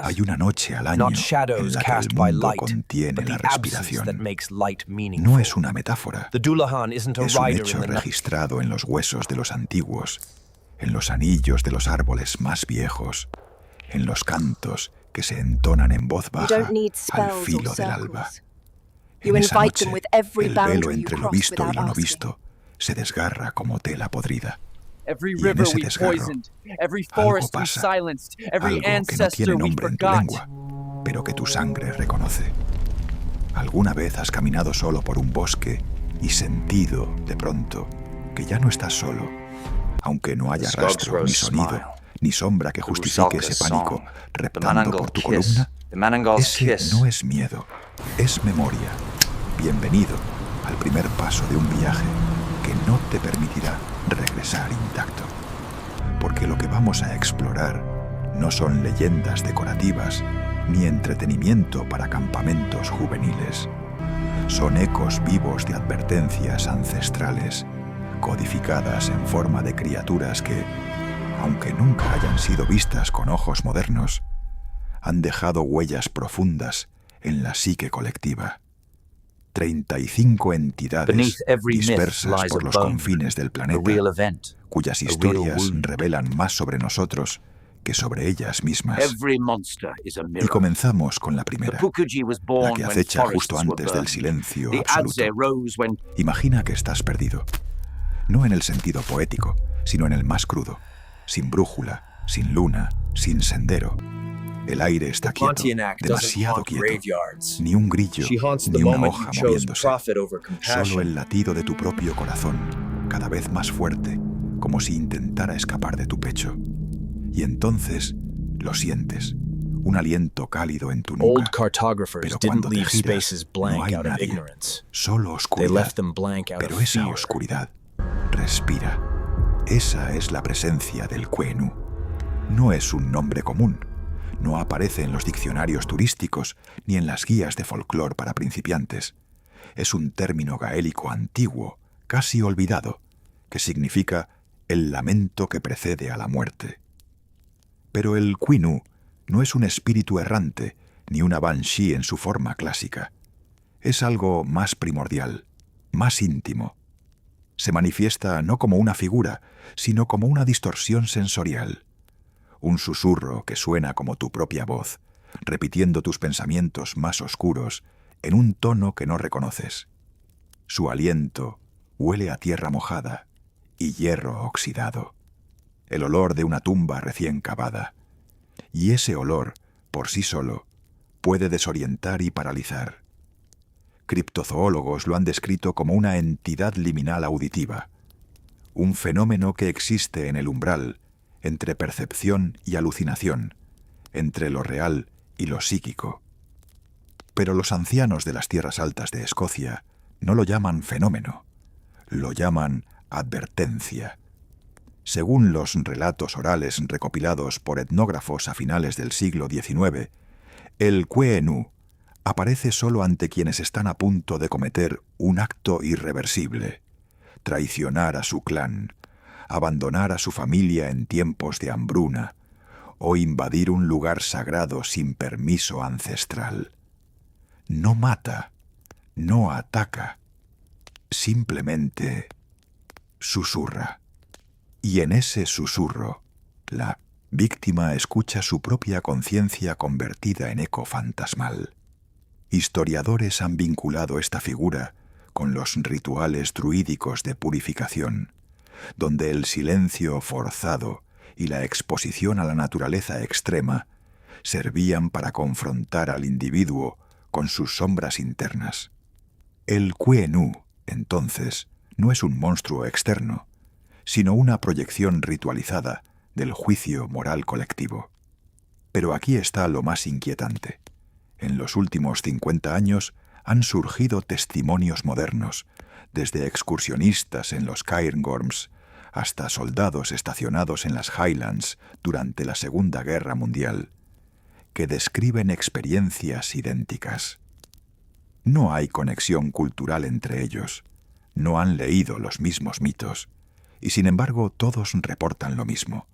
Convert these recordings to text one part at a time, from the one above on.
Hay una noche al año not en shadows la que cast el by mundo light, contiene but la the absence that respiración. makes light No meaningful. es una metáfora, The Dullahan isn't a es un rider hecho in the night. registrado en los huesos de los antiguos, en los anillos de los árboles más viejos, en los cantos que se entonan en voz baja al filo del alba. En esa noche, el velo entre lo visto y lo no visto se desgarra como tela podrida. Y en ese desgarro, algo pasa, algo que no tiene nombre en tu lengua, pero que tu sangre reconoce. ¿Alguna vez has caminado solo por un bosque y sentido, de pronto, que ya no estás solo? Aunque no haya rastro, ni sonido, ni sombra que justifique ese pánico reptando por tu columna, ese no es miedo, es memoria. Bienvenido al primer paso de un viaje que no te permitirá regresar intacto. Porque lo que vamos a explorar no son leyendas decorativas ni entretenimiento para campamentos juveniles. Son ecos vivos de advertencias ancestrales, codificadas en forma de criaturas que, aunque nunca hayan sido vistas con ojos modernos, han dejado huellas profundas en la psique colectiva. 35 entidades dispersas por los confines del planeta, cuyas historias revelan más sobre nosotros que sobre ellas mismas. Y comenzamos con la primera, la que acecha justo antes del silencio absoluto. Imagina que estás perdido, no en el sentido poético, sino en el más crudo, sin brújula, sin luna, sin sendero. El aire está quieto, demasiado quieto. Ni un grillo, ni una hoja moviéndose. Solo el latido de tu propio corazón, cada vez más fuerte, como si intentara escapar de tu pecho. Y entonces lo sientes, un aliento cálido en tu nuca. Pero cuando te giras, no hay nadie, solo oscuridad. Pero esa oscuridad respira. Esa es la presencia del Quenu. No es un nombre común. No aparece en los diccionarios turísticos ni en las guías de folclore para principiantes. Es un término gaélico antiguo, casi olvidado, que significa el lamento que precede a la muerte. Pero el Quinu no es un espíritu errante ni una banshee en su forma clásica. Es algo más primordial, más íntimo. Se manifiesta no como una figura, sino como una distorsión sensorial. Un susurro que suena como tu propia voz, repitiendo tus pensamientos más oscuros en un tono que no reconoces. Su aliento huele a tierra mojada y hierro oxidado, el olor de una tumba recién cavada. Y ese olor, por sí solo, puede desorientar y paralizar. Criptozoólogos lo han descrito como una entidad liminal auditiva, un fenómeno que existe en el umbral entre percepción y alucinación, entre lo real y lo psíquico. Pero los ancianos de las tierras altas de Escocia no lo llaman fenómeno, lo llaman advertencia. Según los relatos orales recopilados por etnógrafos a finales del siglo XIX, el Quenu aparece solo ante quienes están a punto de cometer un acto irreversible, traicionar a su clan, abandonar a su familia en tiempos de hambruna o invadir un lugar sagrado sin permiso ancestral. No mata, no ataca, simplemente susurra. Y en ese susurro, la víctima escucha su propia conciencia convertida en eco fantasmal. Historiadores han vinculado esta figura con los rituales druídicos de purificación, donde el silencio forzado y la exposición a la naturaleza extrema servían para confrontar al individuo con sus sombras internas. El Quenu, entonces, no es un monstruo externo, sino una proyección ritualizada del juicio moral colectivo. Pero aquí está lo más inquietante. En los últimos 50 años han surgido testimonios modernos, desde excursionistas en los Cairngorms hasta soldados estacionados en las Highlands durante la Segunda Guerra Mundial, que describen experiencias idénticas. No hay conexión cultural entre ellos, no han leído los mismos mitos, y sin embargo todos reportan lo mismo: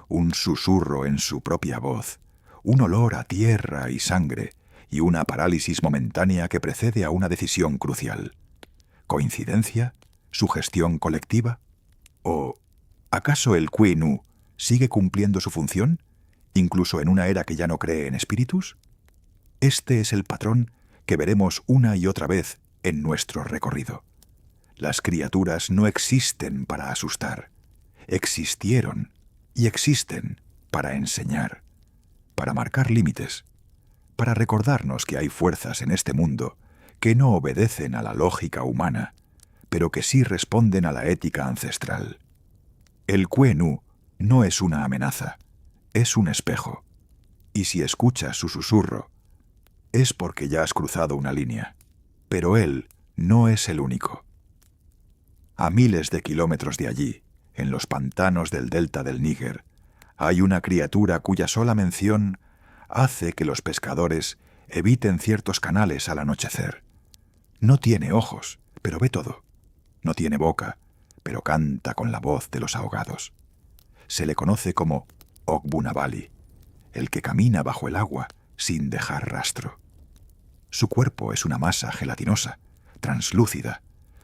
un susurro en su propia voz, un olor a tierra y sangre, y una parálisis momentánea que precede a una decisión crucial. ¿Coincidencia? ¿Sugestión colectiva? ¿O acaso el Kwi-Nu sigue cumpliendo su función, incluso en una era que ya no cree en espíritus? Este es el patrón que veremos una y otra vez en nuestro recorrido. Las criaturas no existen para asustar. Existieron y existen para enseñar, para marcar límites, para recordarnos que hay fuerzas en este mundo que no obedecen a la lógica humana, pero que sí responden a la ética ancestral. El Kwi-Nu no es una amenaza, es un espejo. Y si escuchas su susurro, es porque ya has cruzado una línea. Pero él no es el único. A miles de kilómetros de allí, en los pantanos del delta del Níger, hay una criatura cuya sola mención hace que los pescadores eviten ciertos canales al anochecer. No tiene ojos, pero ve todo. No tiene boca, pero canta con la voz de los ahogados. Se le conoce como Ogbunabali, el que camina bajo el agua sin dejar rastro. Su cuerpo es una masa gelatinosa, translúcida,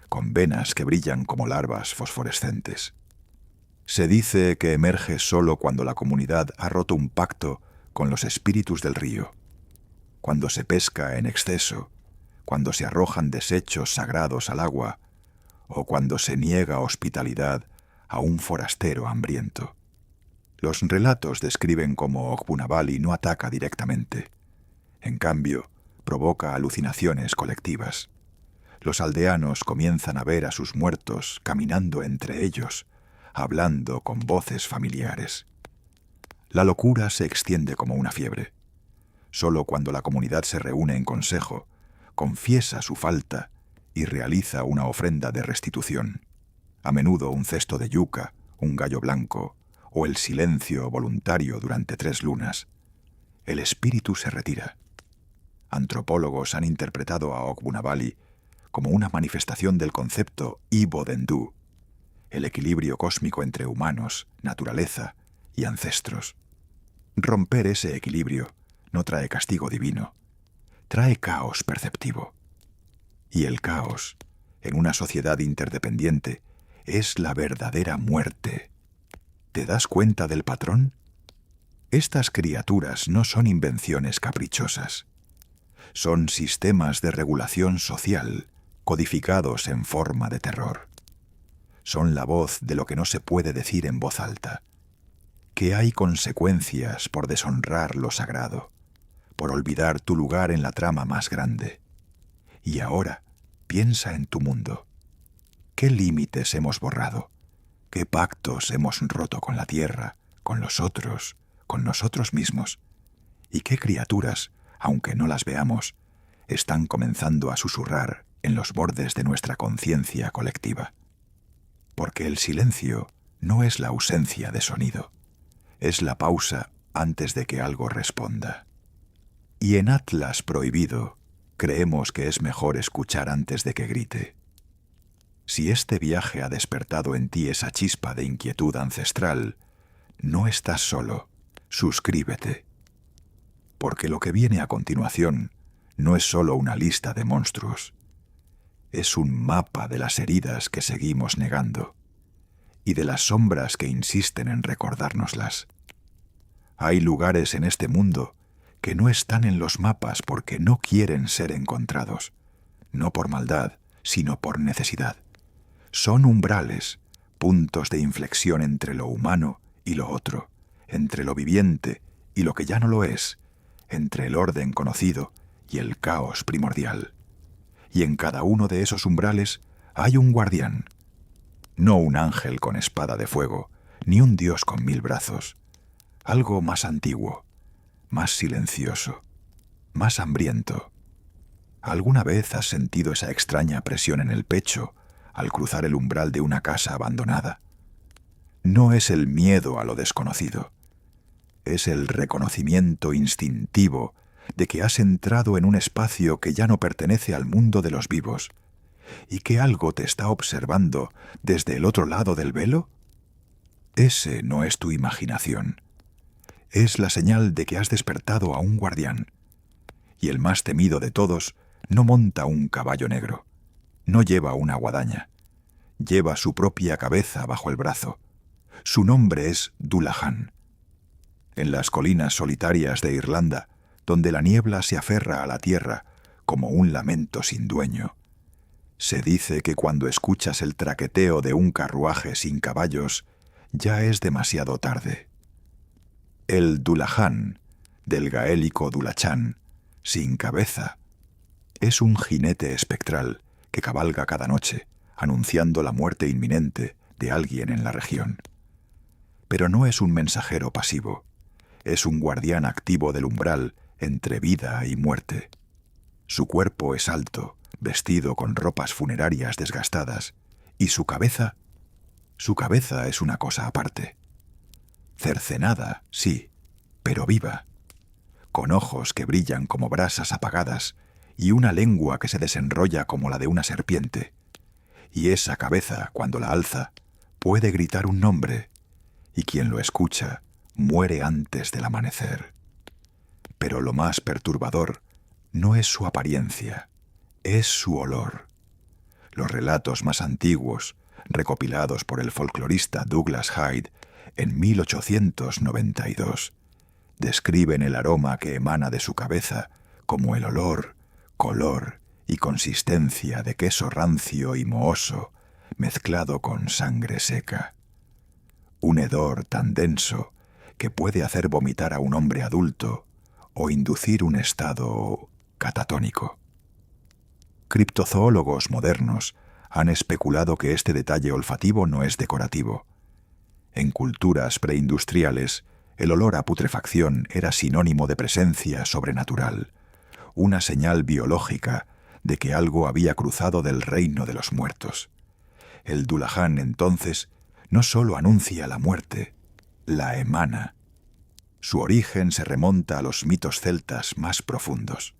con venas que brillan como larvas fosforescentes. Se dice que emerge solo cuando la comunidad ha roto un pacto con los espíritus del río, cuando se pesca en exceso, cuando se arrojan desechos sagrados al agua o cuando se niega hospitalidad a un forastero hambriento. Los relatos describen cómo Ogbunabali no ataca directamente. En cambio, provoca alucinaciones colectivas. Los aldeanos comienzan a ver a sus muertos caminando entre ellos, hablando con voces familiares. La locura se extiende como una fiebre. Solo cuando la comunidad se reúne en consejo, confiesa su falta y realiza una ofrenda de restitución. A menudo un cesto de yuca, un gallo blanco o el silencio voluntario durante 3 lunas. El espíritu se retira. Antropólogos han interpretado a Ogbunabali como una manifestación del concepto Ibo Dendu, el equilibrio cósmico entre humanos, naturaleza y ancestros. Romper ese equilibrio no trae castigo divino, trae caos perceptivo. Y el caos, en una sociedad interdependiente, es la verdadera muerte. ¿Te das cuenta del patrón? Estas criaturas no son invenciones caprichosas. Son sistemas de regulación social codificados en forma de terror. Son la voz de lo que no se puede decir en voz alta. Que hay consecuencias por deshonrar lo sagrado, por olvidar tu lugar en la trama más grande. Y ahora, piensa en tu mundo. ¿Qué límites hemos borrado? ¿Qué pactos hemos roto con la tierra, con los otros, con nosotros mismos? ¿Y qué criaturas, aunque no las veamos, están comenzando a susurrar en los bordes de nuestra conciencia colectiva? Porque el silencio no es la ausencia de sonido, es la pausa antes de que algo responda. Y en Atlas Prohibido creemos que es mejor escuchar antes de que grite. Si este viaje ha despertado en ti esa chispa de inquietud ancestral, no estás solo, suscríbete. Porque lo que viene a continuación no es solo una lista de monstruos, es un mapa de las heridas que seguimos negando y de las sombras que insisten en recordárnoslas. Hay lugares en este mundo que no están en los mapas porque no quieren ser encontrados, no por maldad, sino por necesidad. Son umbrales, puntos de inflexión entre lo humano y lo otro, entre lo viviente y lo que ya no lo es, entre el orden conocido y el caos primordial. Y en cada uno de esos umbrales hay un guardián, no un ángel con espada de fuego, ni un dios con 1000 brazos, algo más antiguo, más silencioso, más hambriento. ¿Alguna vez has sentido esa extraña presión en el pecho al cruzar el umbral de una casa abandonada? No es el miedo a lo desconocido, es el reconocimiento instintivo de que has entrado en un espacio que ya no pertenece al mundo de los vivos y que algo te está observando desde el otro lado del velo. Ese no es tu imaginación, Es la señal de que has despertado a un guardián. Y el más temido de todos no monta un caballo negro, no lleva una guadaña, lleva su propia cabeza bajo el brazo. Su nombre es Dullahan. En las colinas solitarias de Irlanda, donde la niebla se aferra a la tierra como un lamento sin dueño, se dice que cuando escuchas el traqueteo de un carruaje sin caballos, ya es demasiado tarde. El Dullahan, del gaélico Dulachan, sin cabeza, es un jinete espectral que cabalga cada noche, anunciando la muerte inminente de alguien en la región. Pero no es un mensajero pasivo, es un guardián activo del umbral entre vida y muerte. Su cuerpo es alto, vestido con ropas funerarias desgastadas, y su cabeza es una cosa aparte. Cercenada, sí, pero viva, con ojos que brillan como brasas apagadas y una lengua que se desenrolla como la de una serpiente. Y esa cabeza, cuando la alza, puede gritar un nombre, y quien lo escucha muere antes del amanecer. Pero lo más perturbador no es su apariencia, es su olor. Los relatos más antiguos, recopilados por el folclorista Douglas Hyde en 1892, describen el aroma que emana de su cabeza como el olor, color y consistencia de queso rancio y mohoso mezclado con sangre seca. Un hedor tan denso que puede hacer vomitar a un hombre adulto o inducir un estado catatónico. Criptozoólogos modernos han especulado que este detalle olfativo no es decorativo. En culturas preindustriales, el olor a putrefacción era sinónimo de presencia sobrenatural, una señal biológica de que algo había cruzado del reino de los muertos. El Dullahan, entonces, no solo anuncia la muerte, la emana. Su origen se remonta a los mitos celtas más profundos.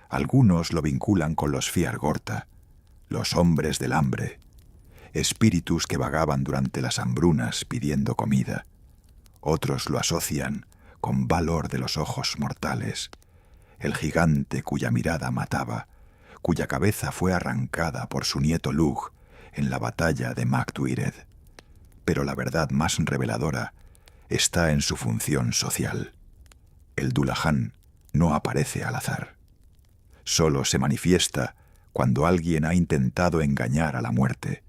Algunos lo vinculan con los Fiargorta, los hombres del hambre, espíritus que vagaban durante las hambrunas pidiendo comida. Otros lo asocian con Valor de los ojos mortales, el gigante cuya mirada mataba, cuya cabeza fue arrancada por su nieto Lugh en la batalla de Mac Tuired. Pero la verdad más reveladora está en su función social. El Dullahan no aparece al azar. Solo se manifiesta cuando alguien ha intentado engañar a la muerte,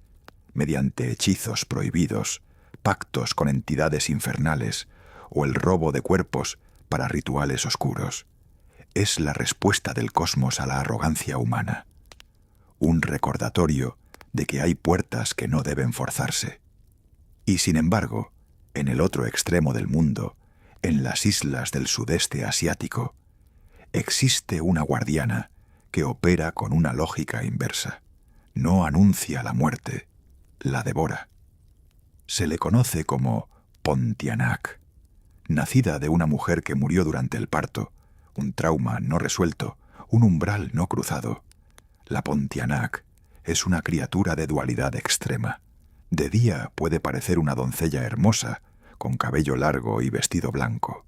mediante hechizos prohibidos, pactos con entidades infernales o el robo de cuerpos para rituales oscuros. Es la respuesta del cosmos a la arrogancia humana. Un recordatorio de que hay puertas que no deben forzarse. Y sin embargo, en el otro extremo del mundo, en las islas del sudeste asiático, existe una guardiana que opera con una lógica inversa. No anuncia la muerte, la devora. Se le conoce como Pontianak, nacida de una mujer que murió durante el parto, un trauma no resuelto, un umbral no cruzado. La Pontianak es una criatura de dualidad extrema. De día puede parecer una doncella hermosa, con cabello largo y vestido blanco.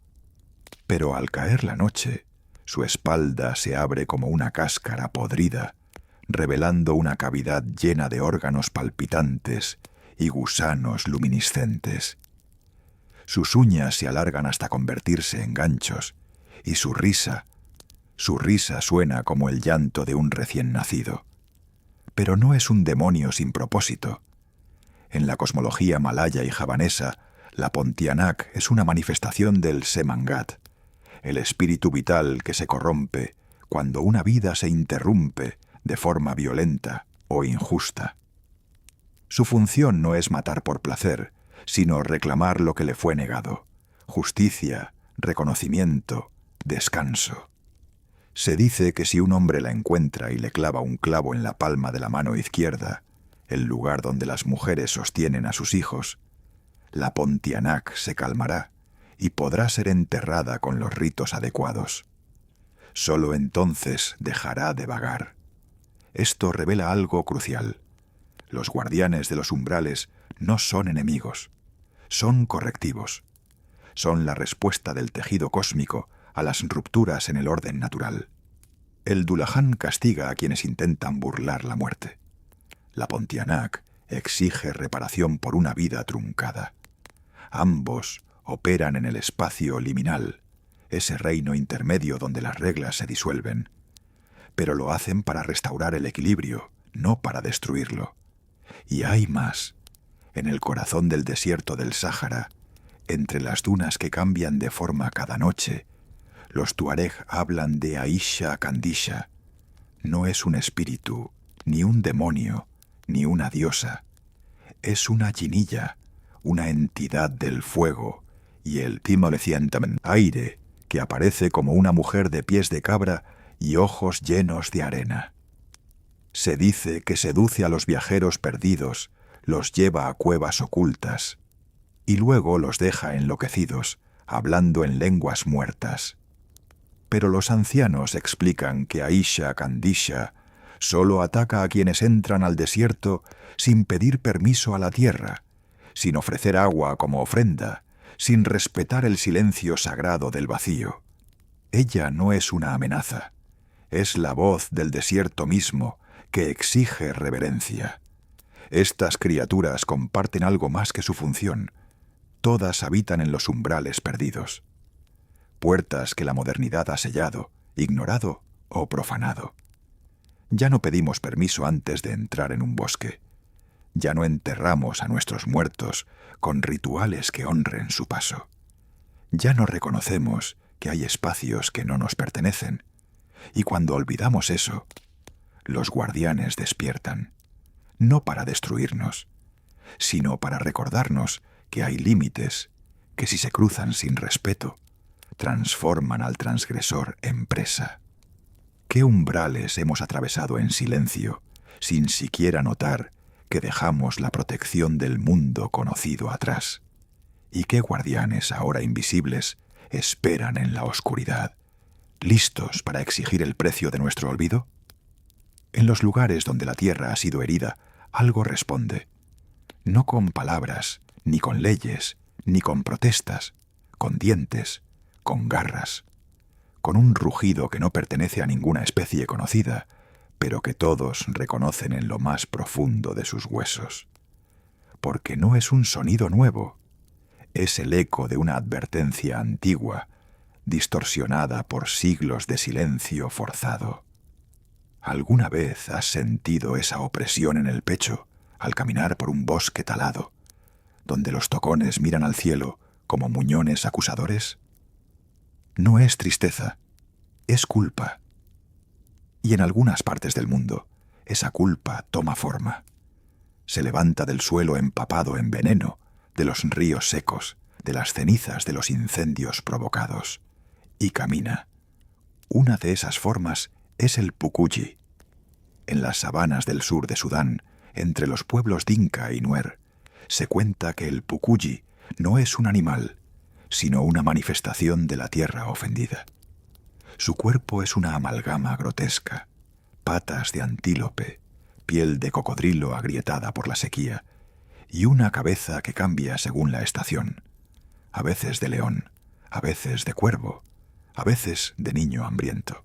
Pero al caer la noche, su espalda se abre como una cáscara podrida, revelando una cavidad llena de órganos palpitantes y gusanos luminiscentes. Sus uñas se alargan hasta convertirse en ganchos, y su risa suena como el llanto de un recién nacido. Pero no es un demonio sin propósito. En la cosmología malaya y javanesa, la Pontianak es una manifestación del Semangat, el espíritu vital que se corrompe cuando una vida se interrumpe de forma violenta o injusta. Su función no es matar por placer, sino reclamar lo que le fue negado: justicia, reconocimiento, descanso. Se dice que si un hombre la encuentra y le clava un clavo en la palma de la mano izquierda, el lugar donde las mujeres sostienen a sus hijos, la Pontianak se calmará y podrá ser enterrada con los ritos adecuados. Solo entonces dejará de vagar. Esto revela algo crucial. Los guardianes de los umbrales no son enemigos, son correctivos. son la respuesta del tejido cósmico a las rupturas en el orden natural. El Dullahan castiga a quienes intentan burlar la muerte. La Pontianak exige reparación por una vida truncada. Ambos operan en el espacio liminal, ese reino intermedio donde las reglas se disuelven. Pero lo hacen para restaurar el equilibrio, no para destruirlo. Y hay más. En el corazón del desierto del Sáhara, entre las dunas que cambian de forma cada noche, los tuareg hablan de Aisha Kandisha. No es un espíritu, ni un demonio, ni una diosa. Es una jinilla, una entidad del fuego, y el Timolecientamen, aire, que aparece como una mujer de pies de cabra y ojos llenos de arena. Se dice que seduce a los viajeros perdidos, los lleva a cuevas ocultas, y luego los deja enloquecidos, hablando en lenguas muertas. Pero los ancianos explican que Aisha Kandisha solo ataca a quienes entran al desierto sin pedir permiso a la tierra, sin ofrecer agua como ofrenda, sin respetar el silencio sagrado del vacío. Ella no es una amenaza, es la voz del desierto mismo que exige reverencia. Estas criaturas comparten algo más que su función. Todas habitan en los umbrales perdidos. Puertas que la modernidad ha sellado, ignorado o profanado. Ya no pedimos permiso antes de entrar en un bosque. Ya no enterramos a nuestros muertos con rituales que honren su paso. Ya no reconocemos que hay espacios que no nos pertenecen. Y cuando olvidamos eso, los guardianes despiertan, no para destruirnos, sino para recordarnos que hay límites que, si se cruzan sin respeto, transforman al transgresor en presa. ¿Qué umbrales hemos atravesado en silencio, sin siquiera notar que dejamos la protección del mundo conocido atrás? ¿Y qué guardianes, ahora invisibles, esperan en la oscuridad, listos para exigir el precio de nuestro olvido? En los lugares donde la tierra ha sido herida, algo responde. No con palabras, ni con leyes, ni con protestas, con dientes, con garras, con un rugido que no pertenece a ninguna especie conocida, pero que todos reconocen en lo más profundo de sus huesos. Porque no es un sonido nuevo, es el eco de una advertencia antigua, distorsionada por siglos de silencio forzado. ¿Alguna vez has sentido esa opresión en el pecho al caminar por un bosque talado, donde los tocones miran al cielo como muñones acusadores? No es tristeza, es culpa. Y en algunas partes del mundo, esa culpa toma forma. Se levanta del suelo empapado en veneno, de los ríos secos, de las cenizas de los incendios provocados, y camina. Una de esas formas es el Pukuyi. En las sabanas del sur de Sudán, entre los pueblos Dinka y Nuer, se cuenta que el Pukuyi no es un animal, sino una manifestación de la tierra ofendida. Su cuerpo es una amalgama grotesca, patas de antílope, piel de cocodrilo agrietada por la sequía, y una cabeza que cambia según la estación, a veces de león, a veces de cuervo, a veces de niño hambriento.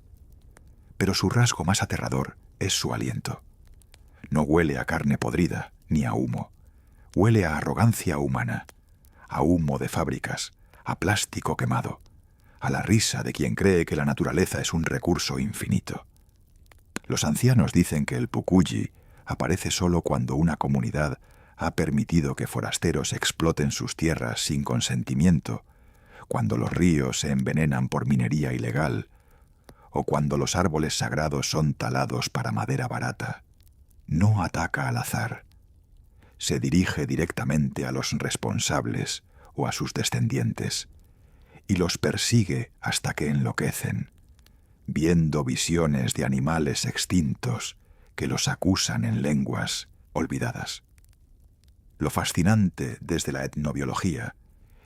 Pero su rasgo más aterrador es su aliento. No huele a carne podrida ni a humo, huele a arrogancia humana, a humo de fábricas, a plástico quemado, a la risa de quien cree que la naturaleza es un recurso infinito. Los ancianos dicen que el Pukuyi aparece solo cuando una comunidad ha permitido que forasteros exploten sus tierras sin consentimiento, cuando los ríos se envenenan por minería ilegal, o cuando los árboles sagrados son talados para madera barata. No ataca al azar. Se dirige directamente a los responsables o a sus descendientes, y los persigue hasta que enloquecen, viendo visiones de animales extintos que los acusan en lenguas olvidadas. Lo fascinante desde la etnobiología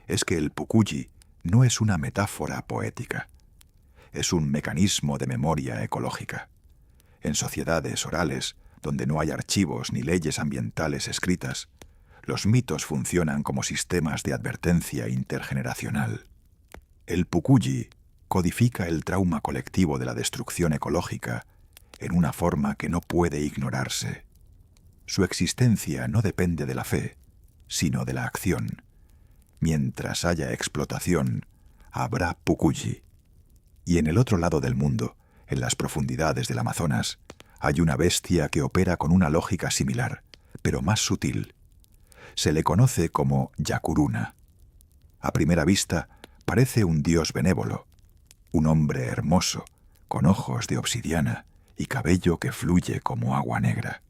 es que el Pukuyi no es una metáfora poética, es un mecanismo de memoria ecológica. En sociedades orales, donde no hay archivos ni leyes ambientales escritas, Los mitos funcionan como sistemas de advertencia intergeneracional. El Pukuyi codifica el trauma colectivo de la destrucción ecológica en una forma que no puede ignorarse. Su existencia no depende de la fe, sino de la acción. Mientras haya explotación, habrá Pukuyi. Y en el otro lado del mundo, en las profundidades del Amazonas, hay una bestia que opera con una lógica similar, pero más sutil. Se le conoce como Yakuruna. A primera vista, parece un dios benévolo, un hombre hermoso, con ojos de obsidiana y cabello que fluye como agua negra.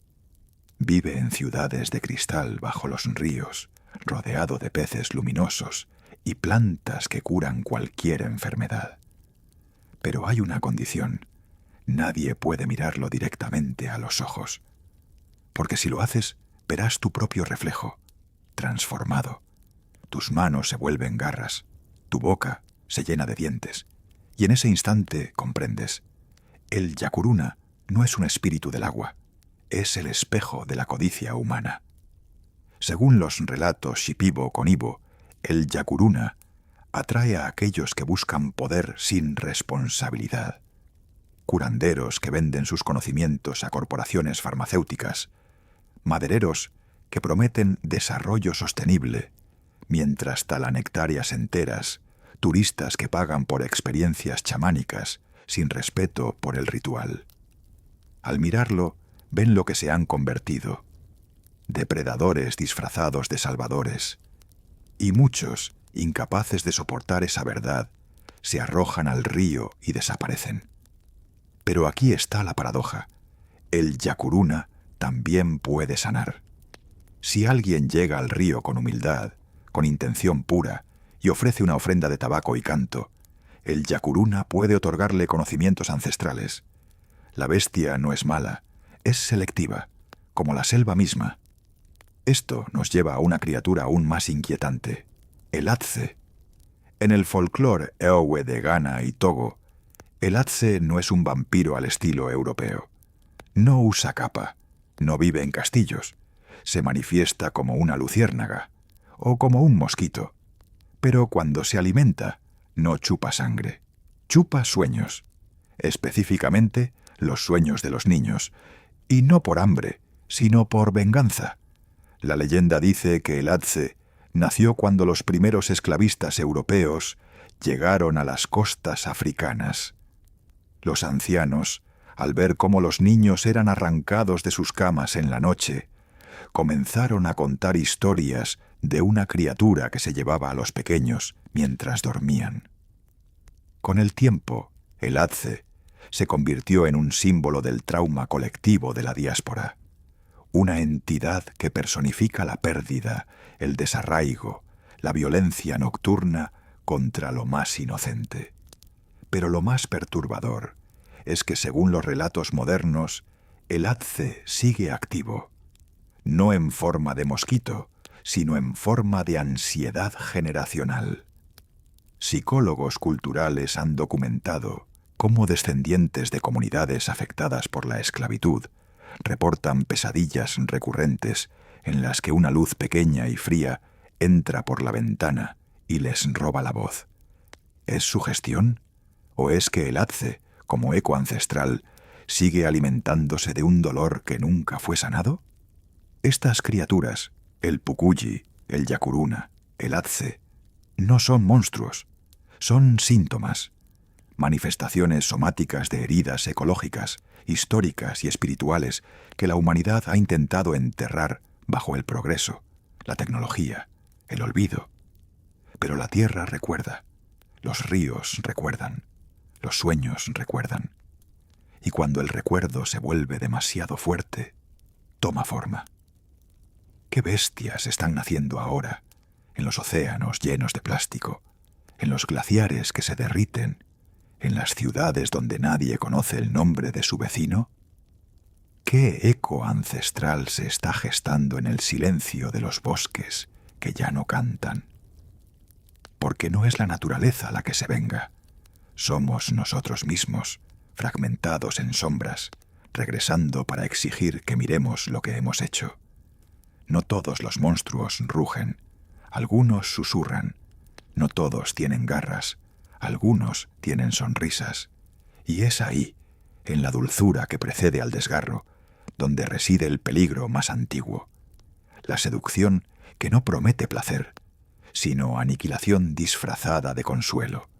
Vive en ciudades de cristal bajo los ríos, rodeado de peces luminosos y plantas que curan cualquier enfermedad. Pero hay una condición: nadie puede mirarlo directamente a los ojos, porque si lo haces, verás tu propio reflejo, transformado. Tus manos se vuelven garras, tu boca se llena de dientes, y en ese instante comprendes: el Yakuruna no es un espíritu del agua, es el espejo de la codicia humana. Según los relatos Shipibo con Ibo, el Yakuruna atrae a aquellos que buscan poder sin responsabilidad. Curanderos que venden sus conocimientos a corporaciones farmacéuticas, madereros que prometen desarrollo sostenible, mientras talan hectáreas enteras, turistas que pagan por experiencias chamánicas sin respeto por el ritual. Al mirarlo, ven lo que se han convertido: depredadores disfrazados de salvadores. Y muchos, incapaces de soportar esa verdad, se arrojan al río y desaparecen. Pero aquí está la paradoja: el Yakuruna también puede sanar. Si alguien llega al río con humildad, con intención pura, y ofrece una ofrenda de tabaco y canto, el Yakuruna puede otorgarle conocimientos ancestrales. La bestia no es mala, es selectiva, como la selva misma. Esto nos lleva a una criatura aún más inquietante: el Atze. En el folclore Eowe de Ghana y Togo, el Atze no es un vampiro al estilo europeo. No usa capa, no vive en castillos, se manifiesta como una luciérnaga o como un mosquito. Pero cuando se alimenta, no chupa sangre, chupa sueños, específicamente los sueños de los niños, y no por hambre, sino por venganza. La leyenda dice que el Atze nació cuando los primeros esclavistas europeos llegaron a las costas africanas. Los ancianos, al ver cómo los niños eran arrancados de sus camas en la noche, comenzaron a contar historias de una criatura que se llevaba a los pequeños mientras dormían. Con el tiempo, el Atze se convirtió en un símbolo del trauma colectivo de la diáspora, una entidad que personifica la pérdida, el desarraigo, la violencia nocturna contra lo más inocente. Pero lo más perturbador es que, según los relatos modernos, el Atze sigue activo, no en forma de mosquito, sino en forma de ansiedad generacional. Psicólogos culturales han documentado cómo descendientes de comunidades afectadas por la esclavitud reportan pesadillas recurrentes en las que una luz pequeña y fría entra por la ventana y les roba la voz. ¿Es sugestión? ¿O es que el Atze, como eco ancestral, sigue alimentándose de un dolor que nunca fue sanado? Estas criaturas, el Pukuyi, el Yakuruna, el Atze, no son monstruos, son síntomas, manifestaciones somáticas de heridas ecológicas, históricas y espirituales que la humanidad ha intentado enterrar bajo el progreso, la tecnología, el olvido. Pero la tierra recuerda, los ríos recuerdan, los sueños recuerdan. Y cuando el recuerdo se vuelve demasiado fuerte, toma forma. ¿Qué bestias están naciendo ahora en los océanos llenos de plástico, en los glaciares que se derriten, en las ciudades donde nadie conoce el nombre de su vecino? ¿Qué eco ancestral se está gestando en el silencio de los bosques que ya no cantan? Porque no es la naturaleza la que se venga. Somos nosotros mismos, fragmentados en sombras, regresando para exigir que miremos lo que hemos hecho. No todos los monstruos rugen, algunos susurran. No todos tienen garras, algunos tienen sonrisas. Y es ahí, en la dulzura que precede al desgarro, donde reside el peligro más antiguo. La seducción que no promete placer, sino aniquilación disfrazada de consuelo.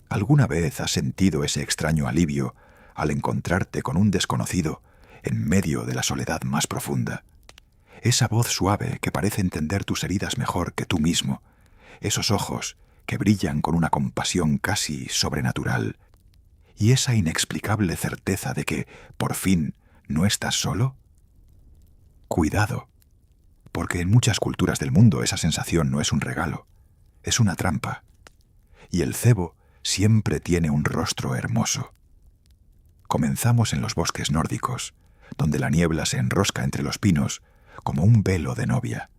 ¿Alguna vez has sentido ese extraño alivio al encontrarte con un desconocido en medio de la soledad más profunda? Esa voz suave que parece entender tus heridas mejor que tú mismo, esos ojos que brillan con una compasión casi sobrenatural, y esa inexplicable certeza de que, por fin, no estás solo. Cuidado, porque en muchas culturas del mundo esa sensación no es un regalo, es una trampa, y el cebo siempre tiene un rostro hermoso. Comenzamos en los bosques nórdicos, donde la niebla se enrosca entre los pinos como un velo de novia.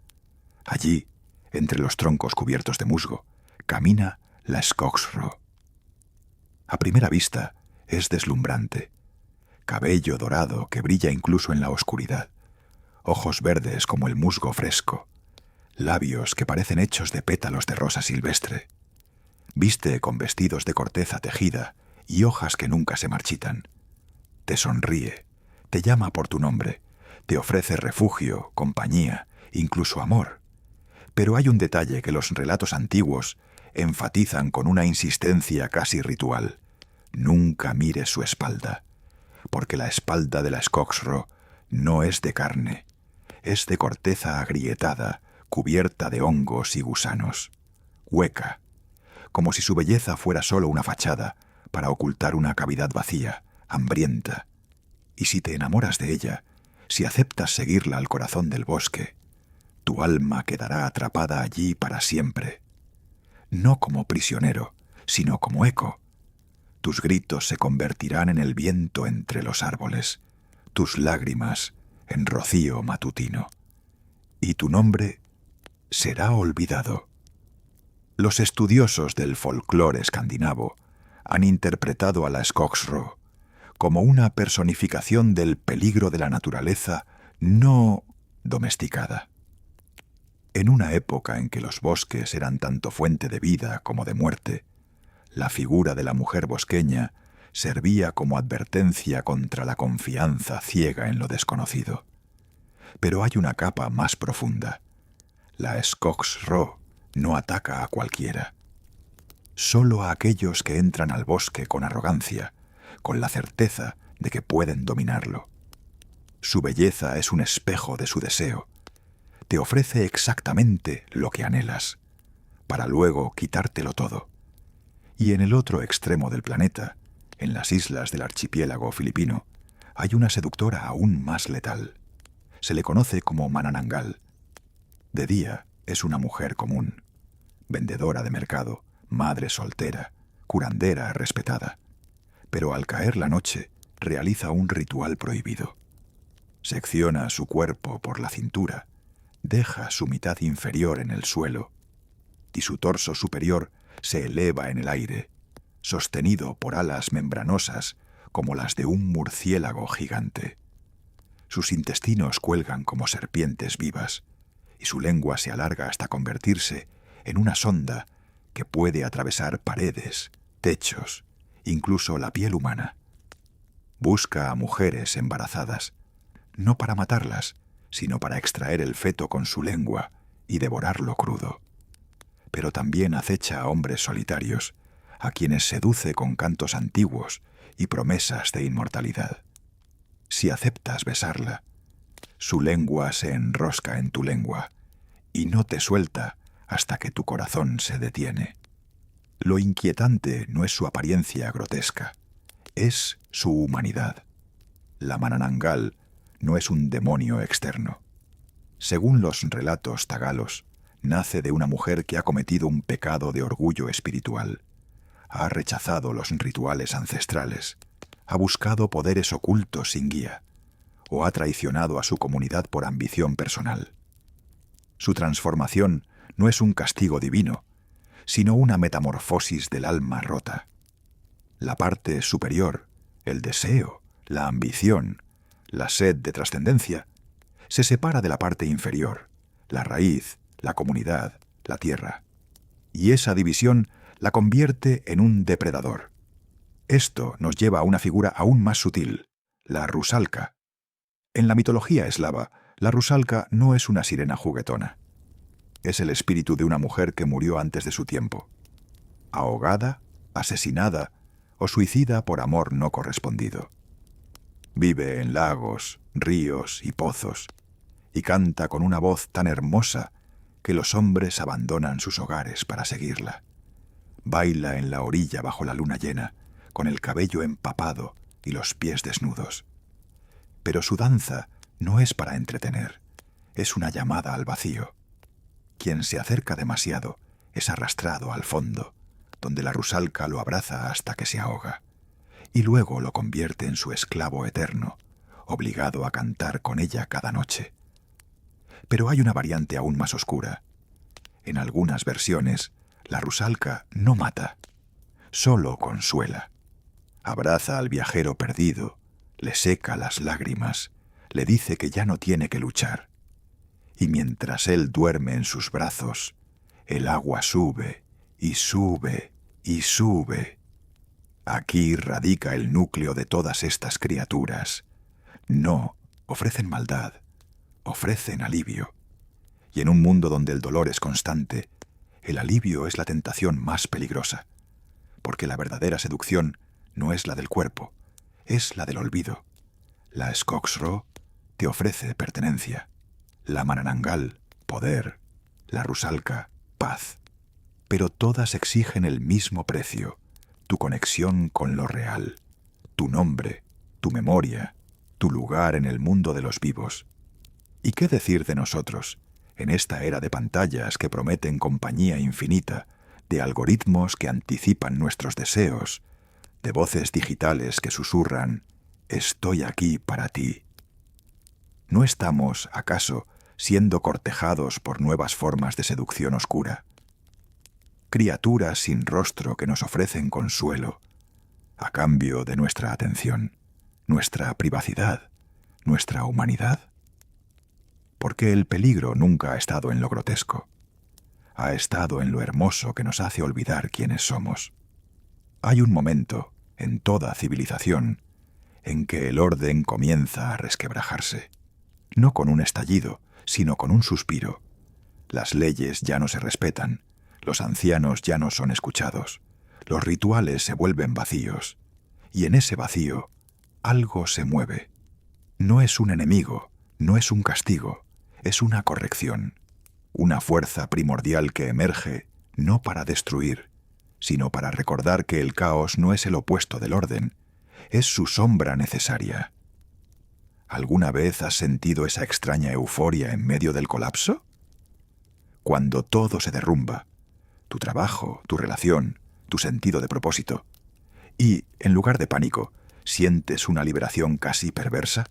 Allí, entre los troncos cubiertos de musgo, camina la Skogsrö. A primera vista es deslumbrante. Cabello dorado que brilla incluso en la oscuridad. Ojos verdes como el musgo fresco. Labios que parecen hechos de pétalos de rosa silvestre. Viste con vestidos de corteza tejida y hojas que nunca se marchitan. Te sonríe, te llama por tu nombre, te ofrece refugio, compañía, incluso amor. Pero hay un detalle que los relatos antiguos enfatizan con una insistencia casi ritual. Nunca mires su espalda, porque la espalda de la Skogsrö no es de carne, es de corteza agrietada, cubierta de hongos y gusanos, hueca, como si su belleza fuera solo una fachada para ocultar una cavidad vacía, hambrienta. Y si te enamoras de ella, si aceptas seguirla al corazón del bosque, tu alma quedará atrapada allí para siempre. No como prisionero, sino como eco. Tus gritos se convertirán en el viento entre los árboles, tus lágrimas en rocío matutino. Y tu nombre será olvidado. Los estudiosos del folclore escandinavo han interpretado a la Skogsrö como una personificación del peligro de la naturaleza no domesticada. En una época en que los bosques eran tanto fuente de vida como de muerte, la figura de la mujer bosqueña servía como advertencia contra la confianza ciega en lo desconocido. Pero hay una capa más profunda. La Skogsrö no ataca a cualquiera. Solo a aquellos que entran al bosque con arrogancia, con la certeza de que pueden dominarlo. Su belleza es un espejo de su deseo. Te ofrece exactamente lo que anhelas, para luego quitártelo todo. Y en el otro extremo del planeta, en las islas del archipiélago filipino, hay una seductora aún más letal. Se le conoce como Manananggal. De día es una mujer común, vendedora de mercado, madre soltera, curandera respetada. Pero al caer la noche, realiza un ritual prohibido. Secciona su cuerpo por la cintura, deja su mitad inferior en el suelo, y su torso superior se eleva en el aire, sostenido por alas membranosas como las de un murciélago gigante. Sus intestinos cuelgan como serpientes vivas, y su lengua se alarga hasta convertirse en una sonda que puede atravesar paredes, techos, incluso la piel humana. Busca a mujeres embarazadas, no para matarlas, sino para extraer el feto con su lengua y devorarlo crudo. Pero también acecha a hombres solitarios, a quienes seduce con cantos antiguos y promesas de inmortalidad. Si aceptas besarla, su lengua se enrosca en tu lengua y no te suelta hasta que tu corazón se detiene. Lo inquietante no es su apariencia grotesca, es su humanidad. La Manananggal no es un demonio externo. Según los relatos tagalos, nace de una mujer que ha cometido un pecado de orgullo espiritual. Ha rechazado los rituales ancestrales, ha buscado poderes ocultos sin guía, o ha traicionado a su comunidad por ambición personal. Su transformación no es un castigo divino, sino una metamorfosis del alma rota. La parte superior, el deseo, la ambición, la sed de trascendencia, se separa de la parte inferior, la raíz, la comunidad, la tierra. Y esa división la convierte en un depredador. Esto nos lleva a una figura aún más sutil, la rusalka. En la mitología eslava, la rusalka no es una sirena juguetona. Es el espíritu de una mujer que murió antes de su tiempo. Ahogada, asesinada o suicida por amor no correspondido. Vive en lagos, ríos y pozos, y canta con una voz tan hermosa que los hombres abandonan sus hogares para seguirla. Baila en la orilla bajo la luna llena, con el cabello empapado y los pies desnudos. Pero su danza no es para entretener, es una llamada al vacío. Quien se acerca demasiado es arrastrado al fondo, donde la rusalka lo abraza hasta que se ahoga, y luego lo convierte en su esclavo eterno, obligado a cantar con ella cada noche. Pero hay una variante aún más oscura. En algunas versiones, la rusalka no mata, solo consuela. Abraza al viajero perdido, le seca las lágrimas, le dice que ya no tiene que luchar. Y mientras él duerme en sus brazos, el agua sube y sube y sube. Aquí radica el núcleo de todas estas criaturas. No ofrecen maldad, ofrecen alivio. Y en un mundo donde el dolor es constante, el alivio es la tentación más peligrosa, porque la verdadera seducción no es la del cuerpo, es la del olvido. La skogsro te ofrece pertenencia, la manananggal, poder, la rusalka, paz. Pero todas exigen el mismo precio, tu conexión con lo real, tu nombre, tu memoria, tu lugar en el mundo de los vivos. ¿Y qué decir de nosotros, en esta era de pantallas que prometen compañía infinita, de algoritmos que anticipan nuestros deseos, de voces digitales que susurran, «Estoy aquí para ti»? ¿No estamos, acaso, siendo cortejados por nuevas formas de seducción oscura? Criaturas sin rostro que nos ofrecen consuelo, a cambio de nuestra atención, nuestra privacidad, nuestra humanidad. Porque el peligro nunca ha estado en lo grotesco, ha estado en lo hermoso que nos hace olvidar quiénes somos. Hay un momento, en toda civilización, en que el orden comienza a resquebrajarse. No con un estallido, sino con un suspiro. Las leyes ya no se respetan, los ancianos ya no son escuchados, los rituales se vuelven vacíos, y en ese vacío algo se mueve. No es un enemigo, no es un castigo, es una corrección, una fuerza primordial que emerge no para destruir, sino para recordar que el caos no es el opuesto del orden, es su sombra necesaria. ¿Alguna vez has sentido esa extraña euforia en medio del colapso? Cuando todo se derrumba, tu trabajo, tu relación, tu sentido de propósito, y, en lugar de pánico, sientes una liberación casi perversa,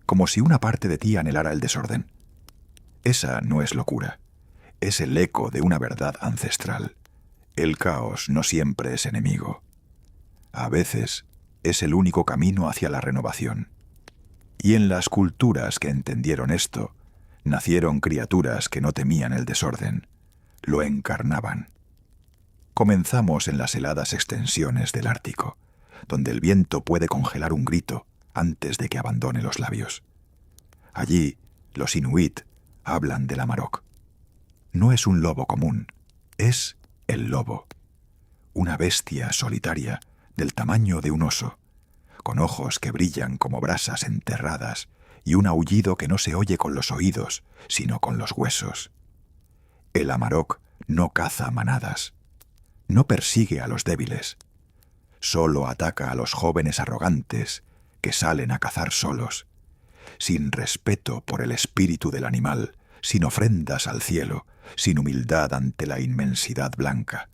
como si una parte de ti anhelara el desorden. Esa no es locura, es el eco de una verdad ancestral. El caos no siempre es enemigo. A veces es el único camino hacia la renovación. Y en las culturas que entendieron esto, nacieron criaturas que no temían el desorden, lo encarnaban. Comenzamos en las heladas extensiones del Ártico, donde el viento puede congelar un grito antes de que abandone los labios. Allí, los inuit hablan del amarok. No es un lobo común, es el lobo. Una bestia solitaria del tamaño de un oso, con ojos que brillan como brasas enterradas y un aullido que no se oye con los oídos, sino con los huesos. El amarok no caza manadas, no persigue a los débiles, solo ataca a los jóvenes arrogantes que salen a cazar solos, sin respeto por el espíritu del animal, sin ofrendas al cielo, sin humildad ante la inmensidad blanca.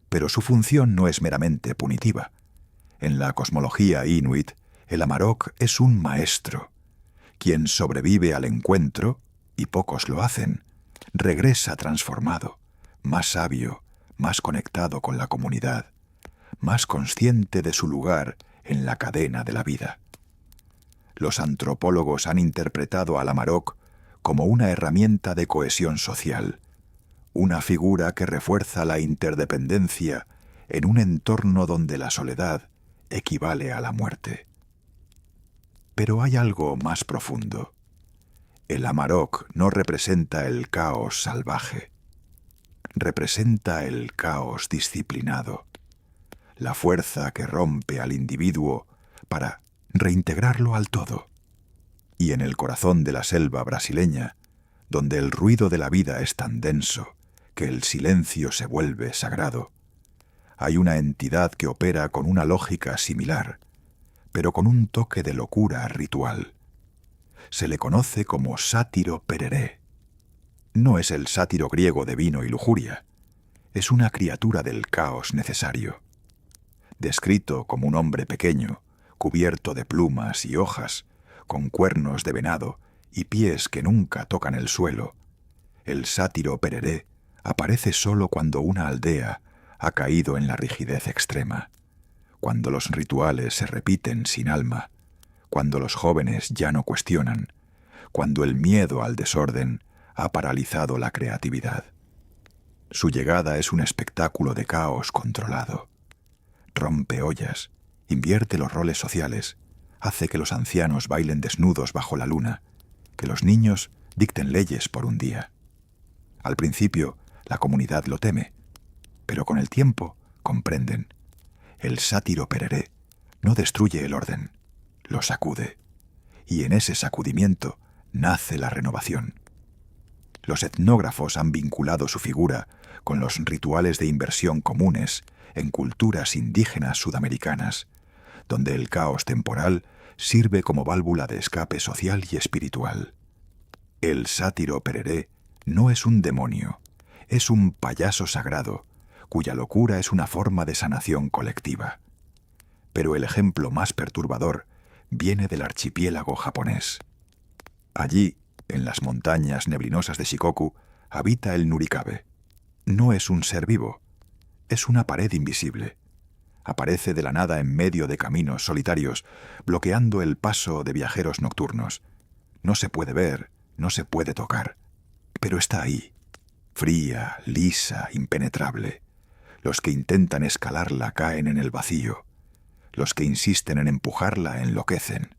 Pero su función no es meramente punitiva. En la cosmología inuit, el amarok es un maestro. Quien sobrevive al encuentro, y pocos lo hacen, regresa transformado, más sabio, más conectado con la comunidad, más consciente de su lugar en la cadena de la vida. Los antropólogos han interpretado al Amarok como una herramienta de cohesión social, una figura que refuerza la interdependencia en un entorno donde la soledad equivale a la muerte. Pero hay algo más profundo. El Amarok no representa el caos salvaje, representa el caos disciplinado, la fuerza que rompe al individuo para reintegrarlo al todo. Y en el corazón de la selva brasileña, donde el ruido de la vida es tan denso que el silencio se vuelve sagrado, hay una entidad que opera con una lógica similar, pero con un toque de locura ritual. Se le conoce como sátiro pereré. No es el sátiro griego de vino y lujuria, es una criatura del caos necesario. Descrito como un hombre pequeño, cubierto de plumas y hojas, con cuernos de venado y pies que nunca tocan el suelo, el sátiro pereré aparece solo cuando una aldea ha caído en la rigidez extrema, cuando los rituales se repiten sin alma, cuando los jóvenes ya no cuestionan, cuando el miedo al desorden ha paralizado la creatividad. Su llegada es un espectáculo de caos controlado. Rompe ollas, invierte los roles sociales, hace que los ancianos bailen desnudos bajo la luna, que los niños dicten leyes por un día. Al principio, la comunidad lo teme, pero con el tiempo comprenden. El sátiro pereré no destruye el orden, lo sacude, y en ese sacudimiento nace la renovación. Los etnógrafos han vinculado su figura con los rituales de inversión comunes en culturas indígenas sudamericanas, donde el caos temporal sirve como válvula de escape social y espiritual. El sátiro pereré no es un demonio, es un payaso sagrado, cuya locura es una forma de sanación colectiva. Pero el ejemplo más perturbador viene del archipiélago japonés. Allí, en las montañas neblinosas de Shikoku, habita el Nurikabe. No es un ser vivo, es una pared invisible. Aparece de la nada en medio de caminos solitarios, bloqueando el paso de viajeros nocturnos. No se puede ver, no se puede tocar, pero está ahí, fría, lisa, impenetrable. Los que intentan escalarla caen en el vacío. Los que insisten en empujarla enloquecen.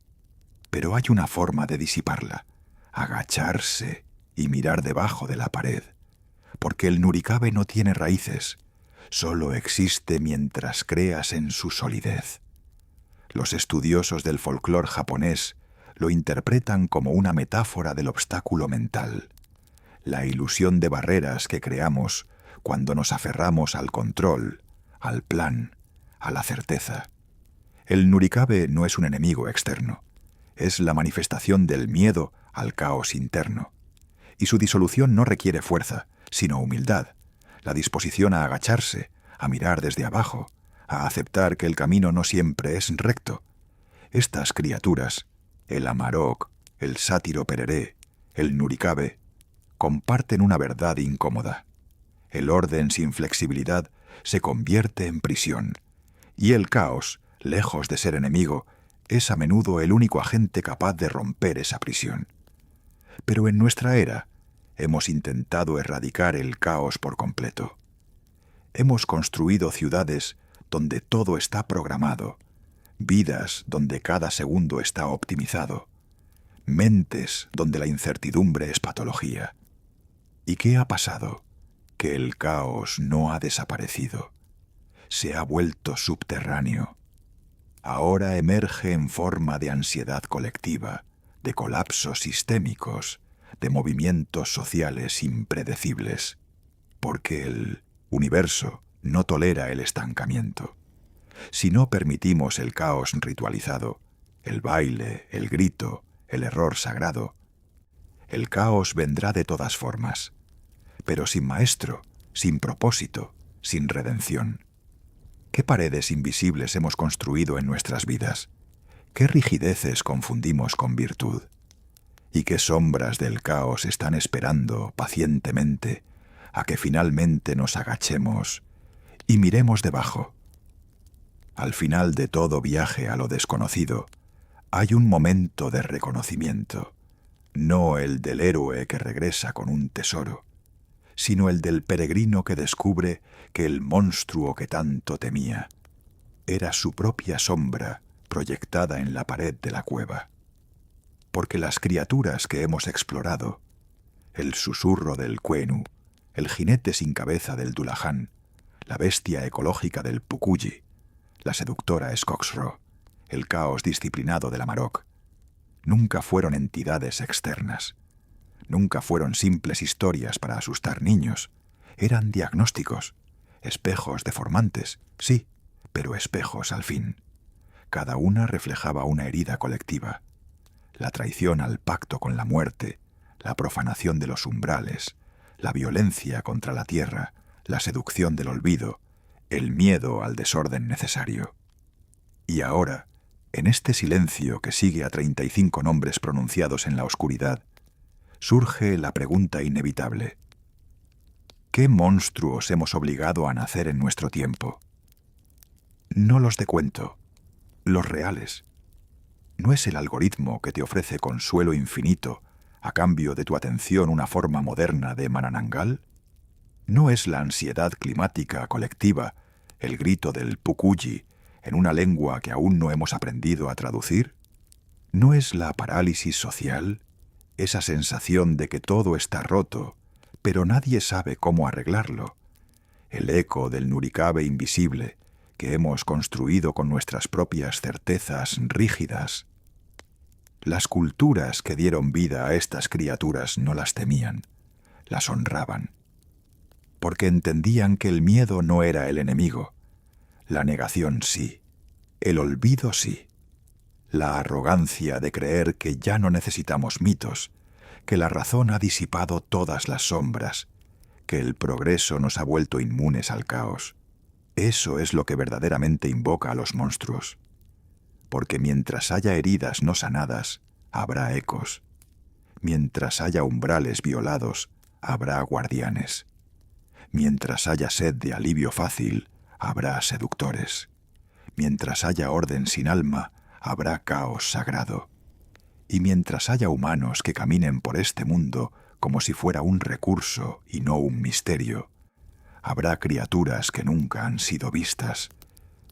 Pero hay una forma de disiparla: agacharse y mirar debajo de la pared, porque el Nurikabe no tiene raíces, solo existe mientras creas en su solidez. Los estudiosos del folclore japonés lo interpretan como una metáfora del obstáculo mental, la ilusión de barreras que creamos cuando nos aferramos al control, al plan, a la certeza. El Nurikabe no es un enemigo externo, es la manifestación del miedo al caos interno. Y su disolución no requiere fuerza, sino humildad, la disposición a agacharse, a mirar desde abajo, a aceptar que el camino no siempre es recto. Estas criaturas, el Amarok, el sátiro pereré, el Nurikabe, comparten una verdad incómoda. El orden sin flexibilidad se convierte en prisión, y el caos, lejos de ser enemigo, es a menudo el único agente capaz de romper esa prisión. Pero en nuestra era hemos intentado erradicar el caos por completo. Hemos construido ciudades donde todo está programado, vidas donde cada segundo está optimizado, mentes donde la incertidumbre es patología. ¿Y qué ha pasado? Que el caos no ha desaparecido. Se ha vuelto subterráneo. Ahora emerge en forma de ansiedad colectiva, de colapsos sistémicos, de movimientos sociales impredecibles, porque el universo no tolera el estancamiento. Si no permitimos el caos ritualizado, el baile, el grito, el error sagrado, el caos vendrá de todas formas, pero sin maestro, sin propósito, sin redención. ¿Qué paredes invisibles hemos construido en nuestras vidas? ¿Qué rigideces confundimos con virtud? ¿Y qué sombras del caos están esperando pacientemente a que finalmente nos agachemos y miremos debajo? Al final de todo viaje a lo desconocido, Hay un momento de reconocimiento, no el del héroe que regresa con un tesoro, sino el del peregrino que descubre que el monstruo que tanto temía era su propia sombra proyectada en la pared de la cueva. Porque las criaturas que hemos explorado, el susurro del cuenu, el jinete sin cabeza del Dullahan, la bestia ecológica del Pukuyi, la seductora Skogsro, el caos disciplinado del Amarok, nunca fueron entidades externas. Nunca fueron simples historias para asustar niños. Eran diagnósticos, espejos deformantes, sí, pero espejos al fin. Cada una reflejaba una herida colectiva. La traición al pacto con la muerte, la profanación de los umbrales, la violencia contra la tierra, la seducción del olvido, el miedo al desorden necesario. Y ahora, en este silencio que sigue a 35 nombres pronunciados en la oscuridad, surge la pregunta inevitable. ¿Qué monstruos hemos obligado a nacer en nuestro tiempo? No los de cuento, los reales. ¿No es el algoritmo que te ofrece consuelo infinito a cambio de tu atención una forma moderna de Mananangal? ¿No es la ansiedad climática colectiva, el grito del Pukuyi, en una lengua que aún no hemos aprendido a traducir? ¿No es la parálisis social, esa sensación de que todo está roto, pero nadie sabe cómo arreglarlo? El eco del Nurikabe invisible que hemos construido con nuestras propias certezas rígidas. Las culturas que dieron vida a estas criaturas no las temían, las honraban, porque entendían que el miedo no era el enemigo, la negación sí, el olvido sí, la arrogancia de creer que ya no necesitamos mitos, que la razón ha disipado todas las sombras, que el progreso nos ha vuelto inmunes al caos. Eso es lo que verdaderamente invoca a los monstruos, porque mientras haya heridas no sanadas, habrá ecos. Mientras haya umbrales violados, habrá guardianes. Mientras haya sed de alivio fácil, habrá seductores. Mientras haya orden sin alma, habrá caos sagrado. Y mientras haya humanos que caminen por este mundo como si fuera un recurso y no un misterio, habrá criaturas que nunca han sido vistas,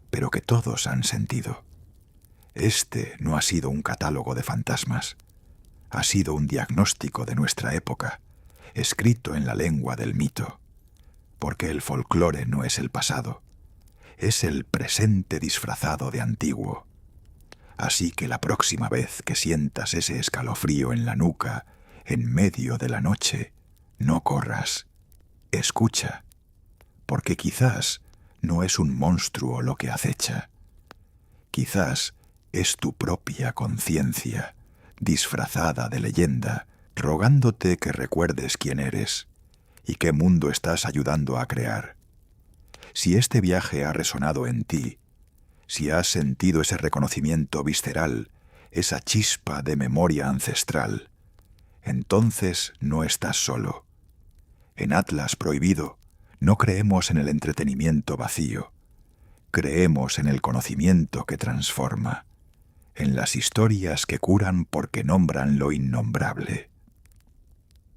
pero que todos han sentido. Este no ha sido un catálogo de fantasmas, ha sido un diagnóstico de nuestra época, escrito en la lengua del mito, porque el folclore no es el pasado, es el presente disfrazado de antiguo. Así que la próxima vez que sientas ese escalofrío en la nuca, en medio de la noche, no corras, escucha, porque quizás no es un monstruo lo que acecha. Quizás es tu propia conciencia, disfrazada de leyenda, rogándote que recuerdes quién eres y qué mundo estás ayudando a crear. Si este viaje ha resonado en ti, si has sentido ese reconocimiento visceral, esa chispa de memoria ancestral, entonces no estás solo. En Atlas Prohibido no creemos en el entretenimiento vacío, creemos en el conocimiento que transforma, en las historias que curan porque nombran lo innombrable.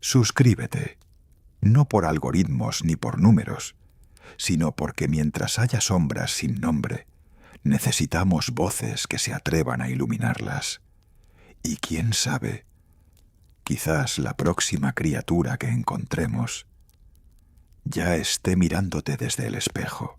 Suscríbete, no por algoritmos ni por números, sino porque mientras haya sombras sin nombre, necesitamos voces que se atrevan a iluminarlas. Y quién sabe, quizás la próxima criatura que encontremos ya esté mirándote desde el espejo.